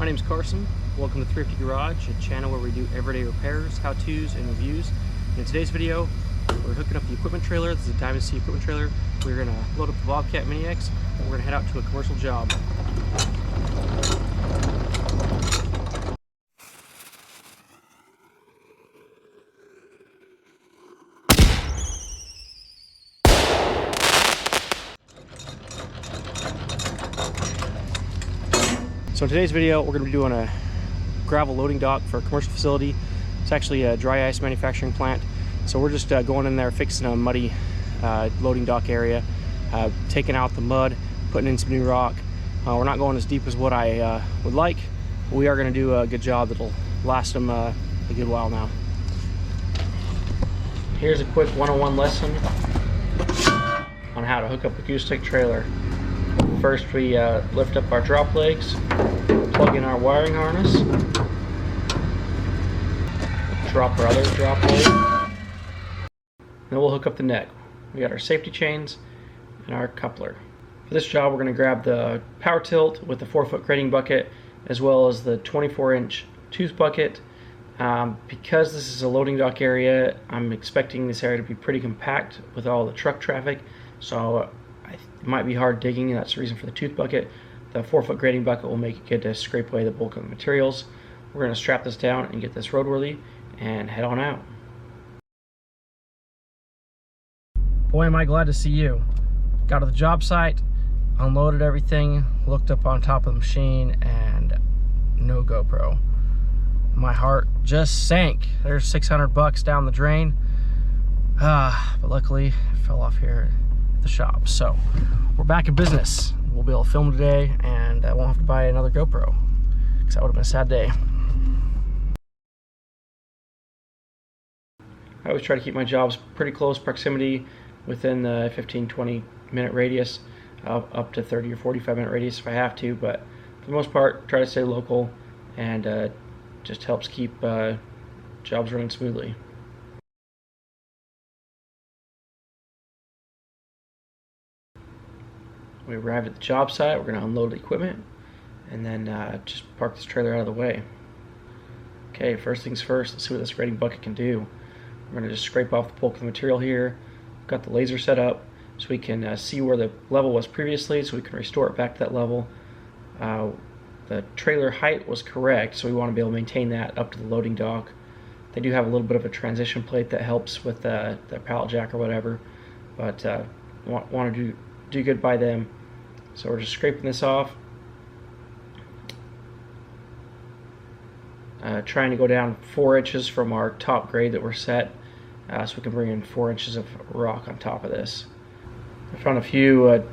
name is Carson. Welcome to Thrifty Garage, a channel where we do everyday repairs, how-tos, and reviews. In today's video, we're hooking up the equipment trailer. This is a Diamond C equipment trailer. We're going to load up the Bobcat Mini X, and we're going to head out to a commercial job. So in today's video, we're going to be doing a gravel loading dock for a commercial facility. It's actually a dry ice manufacturing plant. So we're just going in there, fixing a muddy loading dock area, taking out the mud, putting in some new rock. We're not going as deep as what I would like, but we are going to do a good job that'll last them a good while now. Here's a quick 101 lesson on how to hook up a goose stick trailer. First, we lift up our drop legs, plug in our wiring harness, drop our other drop leg, then we'll hook up the neck. We got our safety chains and our coupler. For this job, we're going to grab the power tilt with the 4-foot grading bucket, as well as the 24-inch tooth bucket. Because this is a loading dock area, I'm expecting this area to be pretty compact with all the truck traffic, so it might be hard digging, and that's the reason for the tooth bucket. The 4-foot grading bucket will make it good to scrape away the bulk of the materials. We're going to strap this down and get this roadworthy and head on out. Boy, am I glad to see you. Got to the job site, unloaded everything, looked up on top of the machine, and no GoPro. My heart just sank. There's 600 bucks down the drain. But luckily, it fell off here at the shop. So we're back in business. We'll be able to film today, and I won't have to buy another GoPro, because that would have been a sad day. I always try to keep my jobs pretty close proximity, within the 15-20 minute radius, up to 30 or 45 minute radius if I have to, but for the most part try to stay local, and just helps keep jobs running smoothly. We arrived at the job site. We're going to unload the equipment and then just park this trailer out of the way. Okay, first things first, let's see what this grading bucket can do. We're going to just scrape off the bulk of the material here. We've got the laser set up so we can see where the level was previously, so we can restore it back to that level. The trailer height was correct, so we want to be able to maintain that up to the loading dock. They do have a little bit of a transition plate that helps with the pallet jack or whatever, but want to do good by them. So we're just scraping this off, trying to go down 4 inches from our top grade that we're set, so we can bring in 4 inches of rock on top of this. I found a few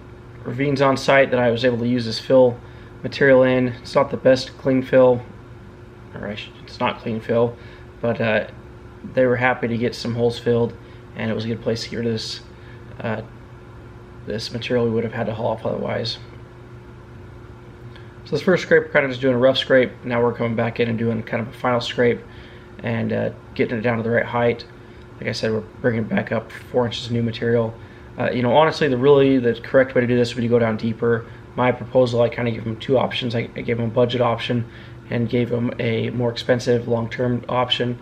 ravines on site that I was able to use this fill material in. It's not the best clean fill, or it's not clean fill, but they were happy to get some holes filled, and it was a good place to get rid of this material we would have had to haul off otherwise. So this first scrape, we're kind of just doing a rough scrape. Now we're coming back in and doing kind of a final scrape and getting it down to the right height. Like I said, we're bringing it back up 4 inches of new material. Honestly, the correct way to do this would be to go down deeper. My proposal, I kind of gave them two options. I gave them a budget option and gave them a more expensive long-term option,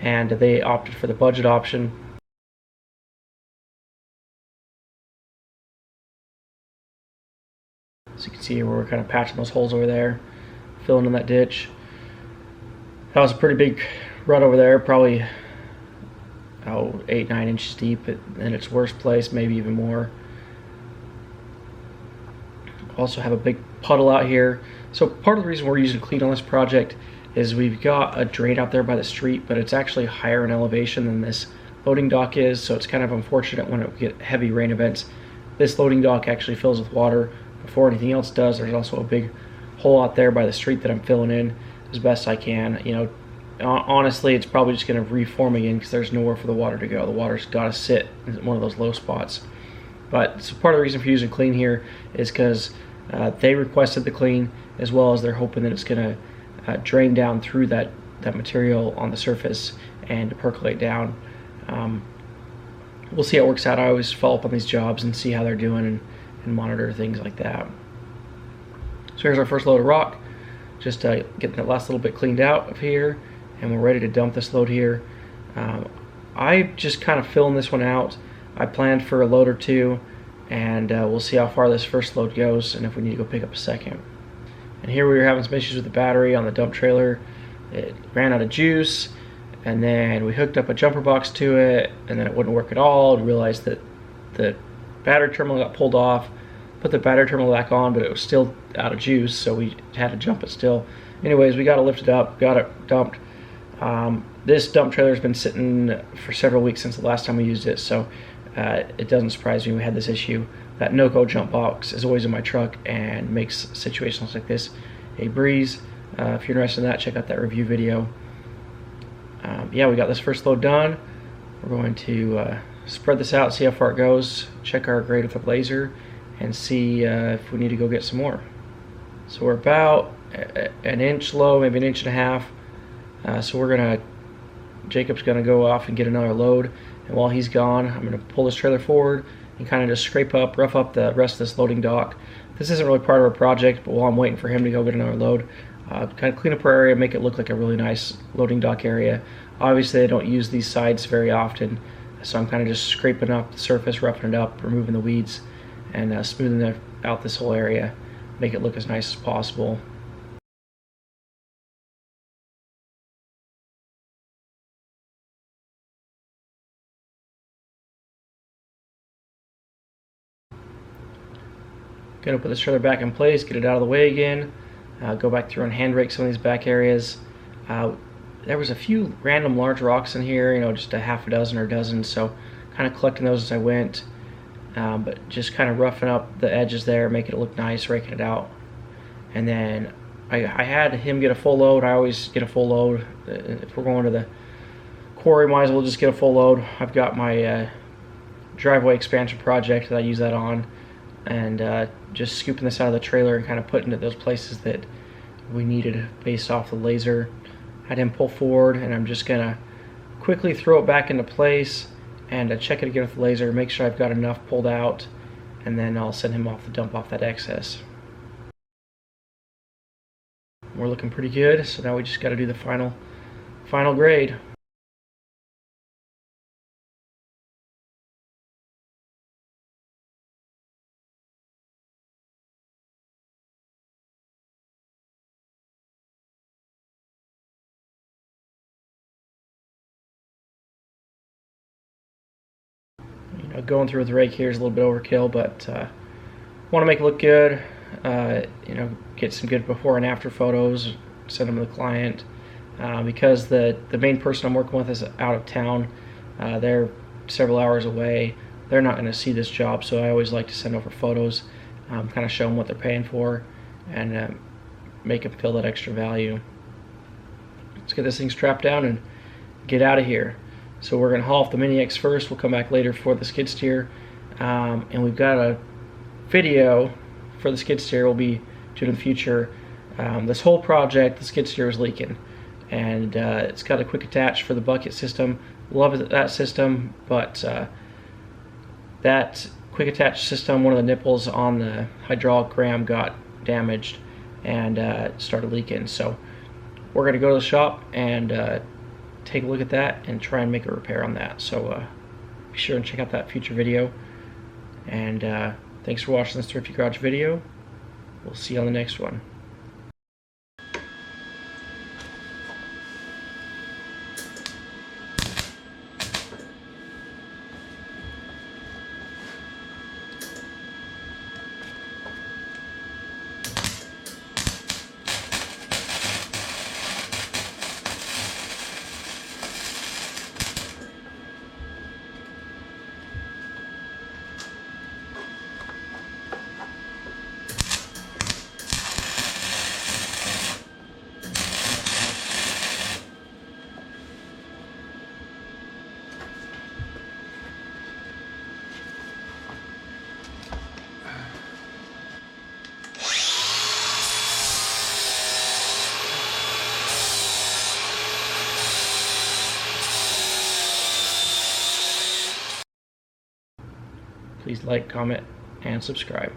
and they opted for the budget option. So you can see where we're kind of patching those holes over there, filling in that ditch. That was a pretty big rut over there, probably 8-9 inches deep in its worst place, maybe even more. Also have a big puddle out here. So part of the reason we're using clean on this project is we've got a drain out there by the street, but it's actually higher in elevation than this loading dock is, so it's kind of unfortunate when it get heavy rain events. This loading dock actually fills with water before anything else does. There's also a big hole out there by the street that I'm filling in as best I can. Honestly, it's probably just going to reform again because there's nowhere for the water to go. The water's got to sit in one of those low spots. But so part of the reason for using clean here is because they requested the clean, as well as they're hoping that it's going to drain down through that material on the surface and percolate down. We'll see how it works out. I always follow up on these jobs and see how they're doing and monitor things like that. So here's our first load of rock. just getting that last little bit cleaned out of here, and we're ready to dump this load here. I just kind of filling this one out. I planned for a load or two, and we'll see how far this first load goes and if we need to go pick up a second. And here we were having some issues with the battery on the dump trailer. It ran out of juice, and then we hooked up a jumper box to it, and then it wouldn't work at all. We realized that the battery terminal got pulled off, put the battery terminal back on, but it was still out of juice, so we had to jump it still. Anyways, we got it lifted up, got it dumped. This dump trailer has been sitting for several weeks since the last time we used it, so it doesn't surprise me we had this issue. That no-go jump box is always in my truck and makes situations like this a breeze. If you're interested in that, check out that review video. Yeah, we got this first load done. We're going to spread this out, see how far it goes, check our grade with a laser, and see if we need to go get some more. So we're about an inch low, maybe an inch and a half. So Jacob's gonna go off and get another load, and while he's gone, I'm gonna pull this trailer forward and kind of just rough up the rest of this loading dock. This isn't really part of our project, but while I'm waiting for him to go get another load, kind of clean up our area, make it look like a really nice loading dock area. Obviously, I don't use these sides very often, so I'm kind of just scraping up the surface, roughing it up, removing the weeds, and smoothing out this whole area, make it look as nice as possible. Gonna put this trailer back in place, get it out of the way again, go back through and hand rake some of these back areas. There was a few random large rocks in here, just a half a dozen or a dozen, so kind of collecting those as I went, but just kind of roughing up the edges there, making it look nice, raking it out. And then I had him get a full load. I always get a full load. If we're going to the quarry, might as well just get a full load. I've got my driveway expansion project that I use that on, and just scooping this out of the trailer and kind of putting it those places that we needed based off the laser. Had him pull forward, and I'm just gonna quickly throw it back into place and check it again with the laser, make sure I've got enough pulled out, and then I'll send him off to dump off that excess. We're looking pretty good, so now we just got to do the final grade. Going through with the rake here is a little bit overkill, but want to make it look good. Get some good before and after photos, send them to the client. Because the main person I'm working with is out of town, they're several hours away. They're not going to see this job, so I always like to send over photos, kind of show them what they're paying for, and make them feel that extra value. Let's get this thing strapped down and get out of here. So we're going to haul off the Mini X first. We'll come back later for the skid steer. And we've got a video for the skid steer we'll be doing in the future. This whole project, the skid steer is leaking. And it's got a quick attach for the bucket system. Love that system, but that quick attach system, one of the nipples on the hydraulic ram got damaged and started leaking. So we're going to go to the shop and take a look at that and try and make a repair on that. So be sure and check out that future video. And thanks for watching this Thrifty Garage video. We'll see you on the next one. Please like, comment, and subscribe.